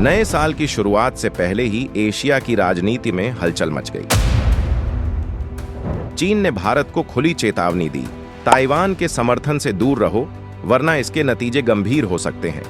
नए साल की शुरुआत से पहले ही एशिया की राजनीति में हलचल मच गई। चीन ने भारत को खुली चेतावनी दी, ताइवान के समर्थन से दूर रहो वरना इसके नतीजे गंभीर हो सकते हैं।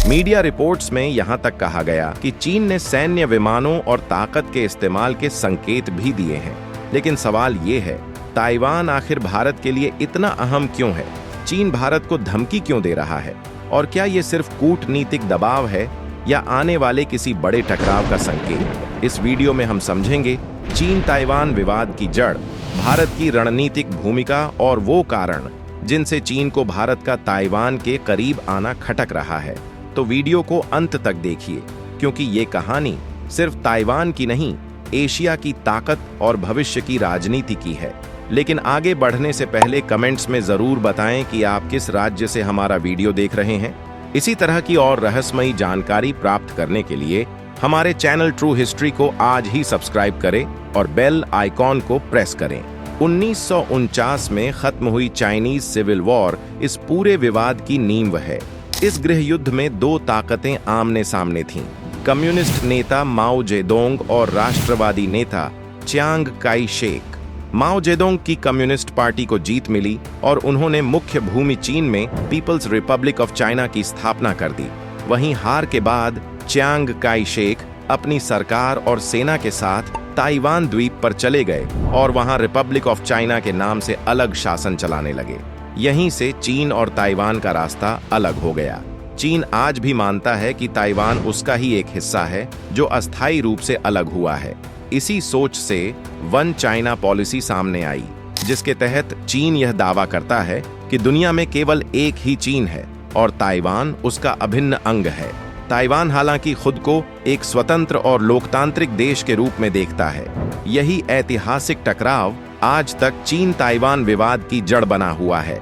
मीडिया रिपोर्ट्स में यहां तक कहा गया कि चीन ने सैन्य विमानों और ताकत के इस्तेमाल के संकेत भी दिए हैं। लेकिन सवाल ये है, ताइवान आखिर भारत के लिए इतना अहम क्यों है? चीन भारत को धमकी क्यों दे रहा है? और क्या ये सिर्फ कूटनीतिक दबाव है या आने वाले किसी बड़े टकराव का संकेत? इस वीडियो में हम समझेंगे चीन ताइवान विवाद की जड़, भारत की रणनीतिक भूमिका और वो कारण जिनसे चीन को भारत का ताइवान के करीब आना खटक रहा है। तो वीडियो को अंत तक देखिए, क्योंकि ये कहानी सिर्फ ताइवान की नहीं, एशिया की ताकत और भविष्य की राजनीति की है। लेकिन आगे बढ़ने से पहले कमेंट्स में जरूर बताएं कि आप किस राज्य से हमारा वीडियो देख रहे हैं। इसी तरह की और रहस्यमयी जानकारी प्राप्त करने के लिए हमारे चैनल ट्रू हिस्ट्री को आज ही सब्सक्राइब करें और बेल आइकॉन को प्रेस करें। 1949 में खत्म हुई चाइनीज सिविल वॉर इस पूरे विवाद की नींव है। इस गृह युद्ध में दो ताकतें आमने सामने थीं, कम्युनिस्ट नेता माओ जेडोंग और राष्ट्रवादी नेता चियांग काई शेक। माओ जेडोंग की कम्युनिस्ट पार्टी को जीत मिली और उन्होंने मुख्य भूमि चीन में पीपल्स रिपब्लिक ऑफ चाइना की स्थापना कर दी। वहीं हार के बाद चियांग काई शेक अपनी सरकार और सेना के साथ ताइवान द्वीप पर चले गए और वहां रिपब्लिक ऑफ चाइना के नाम से अलग शासन चलाने लगे। यहीं से चीन और ताइवान का रास्ता अलग हो गया। चीन आज भी मानता है कि ताइवान उसका ही एक हिस्सा है जो अस्थायी रूप से अलग हुआ है। इसी सोच से वन चाइना पॉलिसी सामने आई, जिसके तहत चीन यह दावा करता है कि दुनिया में केवल एक ही चीन है और ताइवान उसका अभिन्न अंग है। ताइवान हालांकि खुद को एक स्वतंत्र और लोकतांत्रिक देश के रूप में देखता है। यही ऐतिहासिक टकराव आज तक चीन ताइवान विवाद की जड़ बना हुआ है।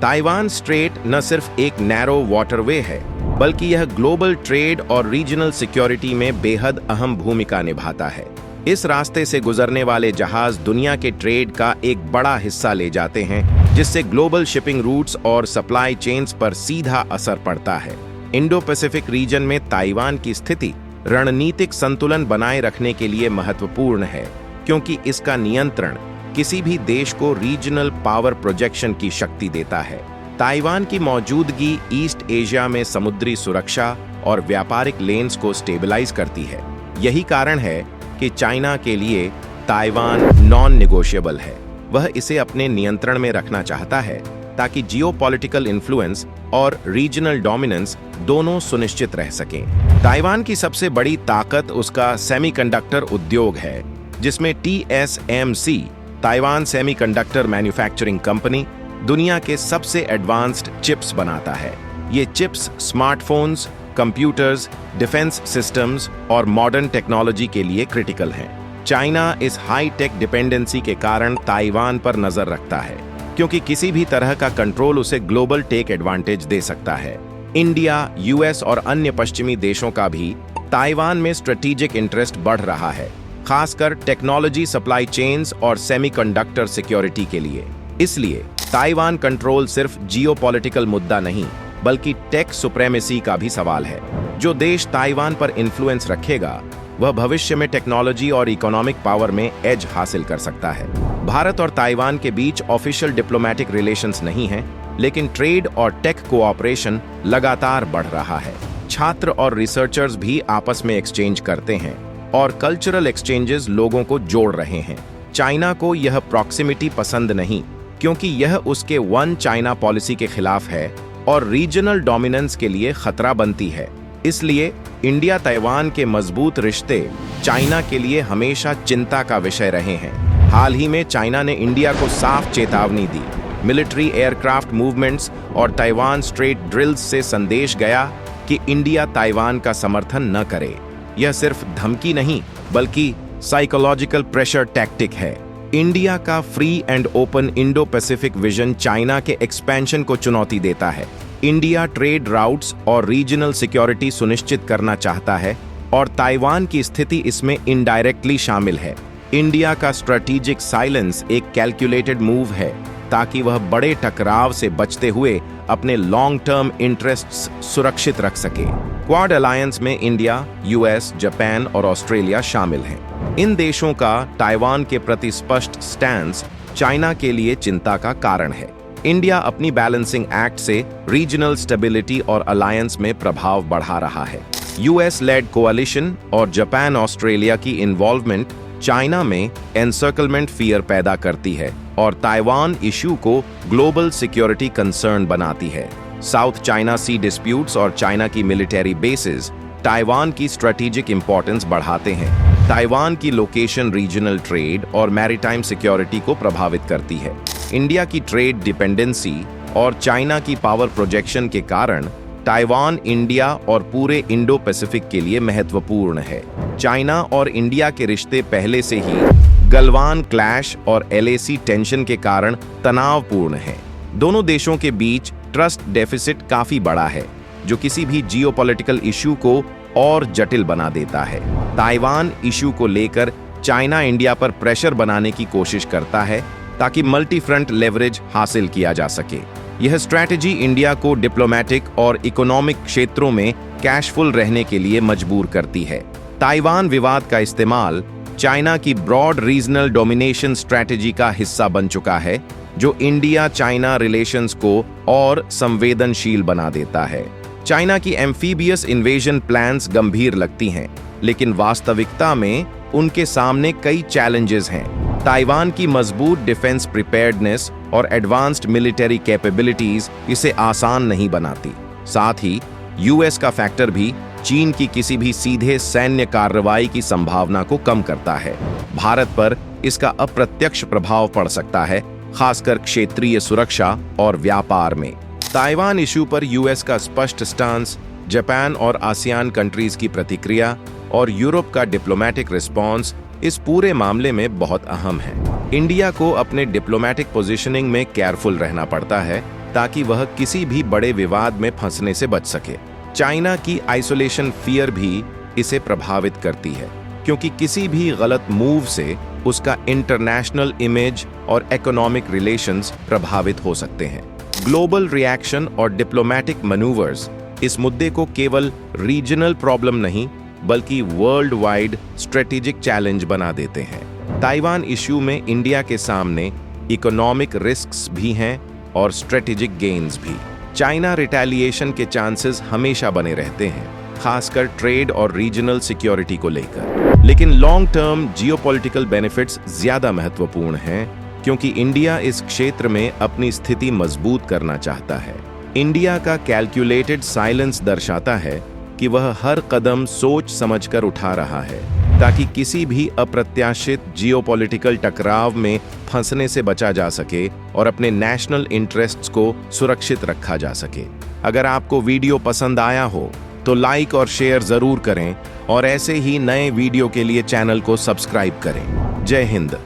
ताइवान स्ट्रेट न सिर्फ एक नैरो वाटरवे है, बल्कि यह ग्लोबल ट्रेड और रीजनल सिक्योरिटी में बेहद अहम भूमिका निभाता है। इस रास्ते से गुजरने वाले जहाज दुनिया के ट्रेड का एक बड़ा हिस्सा ले जाते हैं, जिससे ग्लोबल शिपिंग रूट्स और सप्लाई चेन्स पर सीधा असर पड़ता है। इंडो पैसिफिक रीजन में ताइवान की स्थिति रणनीतिक संतुलन बनाए रखने के लिए महत्वपूर्ण है, क्योंकि इसका नियंत्रण किसी भी देश को रीजनल पावर प्रोजेक्शन की शक्ति देता है। ताइवान की मौजूदगी ईस्ट एशिया में समुद्री सुरक्षा और व्यापारिक लेन्स को स्टेबलाइज करती है। यही कारण है कि चाइना के लिए ताइवान नॉन नेगोशिएबल है। वह इसे अपने नियंत्रण में रखना चाहता है ताकि जियोपॉलिटिकल इन्फ्लुएंस और रीजनल डोमिनेंस दोनों सुनिश्चित रह सकें। ताइवान की सबसे बड़ी ताकत उसका सेमीकंडक्टर उद्योग है, जिसमें TSMC, Taiwan semiconductor manufacturing company, दुनिया के सबसे एडवांस्ड चिप्स बनाता है। ये chips smartphones, computers, defence systems और मॉडर्न टेक्नोलॉजी के लिए क्रिटिकल हैं। चाइना इस हाई टेक डिपेंडेंसी के कारण ताइवान पर नजर रखता है, क्योंकि किसी भी तरह का कंट्रोल उसे ग्लोबल टेक एडवांटेज दे सकता है। इंडिया, US और अन्य पश्चिमी देशों का भी ताइवान में स्ट्रेटेजिक इंटरेस्ट बढ़ रहा है, खासकर टेक्नोलॉजी सप्लाई चेन्स और सेमीकंडक्टर सिक्योरिटी के लिए। इसलिए ताइवान कंट्रोल सिर्फ जियोपॉलिटिकल मुद्दा नहीं, बल्कि टेक सुप्रेमेसी का भी सवाल है। जो देश ताइवान पर इन्फ्लुएंस रखेगा, वह भविष्य में टेक्नोलॉजी और इकोनॉमिक पावर में एज हासिल कर सकता है। भारत और ताइवान के बीच ऑफिशियल डिप्लोमेटिक रिलेशंस नहीं हैं, लेकिन ट्रेड और टेक कोऑपरेशन लगातार बढ़ रहा है। छात्र और रिसर्चर्स भी आपस में एक्सचेंज करते हैं और कल्चरल एक्सचेंजेस लोगों को जोड़ रहे हैं। चाइना को यह प्रॉक्सिमिटी पसंद नहीं, क्योंकि यह उसके वन चाइना पॉलिसी के खिलाफ है और रीजनल डोमिनेंस के लिए खतरा बनती है। इसलिए इंडिया ताइवान के मजबूत रिश्ते चाइना के लिए हमेशा चिंता का विषय रहे हैं। हाल ही में चाइना ने इंडिया को साफ चेतावनी दी। मिलिट्री एयरक्राफ्ट मूवमेंट्स और ताइवान स्ट्रेट ड्रिल्स से संदेश गया कि इंडिया ताइवान का समर्थन न करे। यह सिर्फ धमकी नहीं, बल्कि साइकोलॉजिकल प्रेशर टैक्टिक है। इंडिया का free and open Indo Pacific vision China के एक्सपेंशन को चुनौती देता है। इंडिया ट्रेड राउट्स और रीजनल सिक्योरिटी सुनिश्चित करना चाहता है और ताइवान की स्थिति इसमें इनडायरेक्टली शामिल है। इंडिया का स्ट्रेटेजिक साइलेंस एक कैलकुलेटेड मूव है, ताकि वह बड़े टकराव से बचते हुए अपने लॉन्ग टर्म इंटरेस्ट्स सुरक्षित रख सके। क्वाड अलायंस में इंडिया, यूएस, जापान और ऑस्ट्रेलिया शामिल हैं। इन देशों का ताइवान के प्रति स्पष्ट स्टैंस चाइना के लिए चिंता का कारण है। इंडिया अपनी बैलेंसिंग एक्ट से रीजनल स्टेबिलिटी और अलायंस में प्रभाव बढ़ा रहा है। यूएस लेड कोalition और जापान ऑस्ट्रेलिया की इन्वॉल्वमेंट चाइना में एनसर्कलमेंट फियर पैदा करती है और ताइवान इश्यू को ग्लोबल सिक्योरिटी कंसर्न बनाती है। साउथ चाइना सी डिस्प्यूट्स और चाइना की मिलिट्री बेसिस ताइवान की स्ट्रेटेजिक इंपॉर्टेंस बढ़ाते हैं। ताइवान की लोकेशन रीजनल ट्रेड और मैरीटाइम सिक्योरिटी को प्रभावित करती है। इंडिया की ट्रेड डिपेंडेंसी और चाइना की पावर प्रोजेक्शन के कारण ताइवान इंडिया और पूरे इंडो पैसिफिक के लिए महत्वपूर्ण है। चाइना और इंडिया के रिश्ते पहले से ही गलवान क्लैश और LAC टेंशन के कारण तनावपूर्ण हैं। दोनों देशों के बीच ट्रस्ट डेफिसिट काफी बड़ा है, जो किसी भी जियोपॉलिटिकल इश्यू को और जटिल बना देता है। ताइवान इश्यू को लेकर चाइना इंडिया पर प्रेशर बनाने की कोशिश करता है ताकि मल्टी फ्रंट लेवरेज हासिल किया जा सके। यह स्ट्रैटेजी इंडिया को डिप्लोमेटिक और इकोनॉमिक क्षेत्रों में कैशफुल रहने के लिए मजबूर करती है। ताइवान विवाद का इस्तेमाल चाइना की ब्रॉड रीजनल डोमिनेशन स्ट्रैटेजी का हिस्सा बन चुका है, जो इंडिया चाइना रिलेशंस को और संवेदनशील बना देता है। चाइना की एम्फीबियस इन्वेजन प्लान्स गंभीर लगती हैं, लेकिन वास्तविकता में उनके सामने कई चैलेंजेस हैं। ताइवान की मजबूत डिफेंस प्रिपेयर्डनेस और एडवांस्ड मिलिट्री कैपेबिलिटीज इसे आसान नहीं बनाती। साथ ही यूएस का फैक्टर भी चीन की किसी भी सीधे सैन्य कार्रवाई की संभावना को कम करता है। भारत पर इसका अप्रत्यक्ष प्रभाव पड़ सकता है, खासकर क्षेत्रीय सुरक्षा और व्यापार में। ताइवान इश्यू पर यूएस का स्पष्ट स्टांस, जापान और आसियान कंट्रीज की प्रतिक्रिया और यूरोप का डिप्लोमेटिक रिस्पॉन्स इस पूरे मामले में बहुत अहम है। इंडिया को अपने डिप्लोमेटिक पोजीशनिंग में केयरफुल रहना पड़ता है ताकि वह किसी भी बड़े विवाद में फंसने से बच सके। चाइना की आइसोलेशन फियर भी इसे प्रभावित करती है, क्योंकि किसी भी गलत मूव से उसका इंटरनेशनल इमेज और इकोनॉमिक रिलेशंस प्रभावित हो सकते हैं। ग्लोबल रिएक्शन और डिप्लोमेटिक मैनूवर्स इस मुद्दे को केवल रीजनल प्रॉब्लम नहीं बल्कि वर्ल्ड वाइड स्ट्रेटेजिक चैलेंज बना देते हैं। ताइवान इश्यू में इंडिया के सामने इकोनॉमिक रिस्क्स भी हैं और स्ट्रेटेजिक गेन्स भी। चाइना रिटेलिएशन के चांसेस हमेशा बने रहते हैं, खासकर ट्रेड और रीजनल सिक्योरिटी को लेकर। लेकिन लॉन्ग टर्म जियोपॉलिटिकल बेनिफिट्स ज्यादा महत्वपूर्ण हैं, क्योंकि इंडिया इस क्षेत्र में अपनी स्थिति मजबूत करना चाहता है। इंडिया का कैलकुलेटेड साइलेंस दर्शाता है कि वह हर कदम सोच समझकर उठा रहा है ताकि किसी भी अप्रत्याशित जियोपॉलिटिकल टकराव में फंसने से बचा जा सके और अपने नेशनल इंटरेस्ट्स को सुरक्षित रखा जा सके। अगर आपको वीडियो पसंद आया हो तो लाइक और शेयर जरूर करें और ऐसे ही नए वीडियो के लिए चैनल को सब्सक्राइब करें। जय हिंद।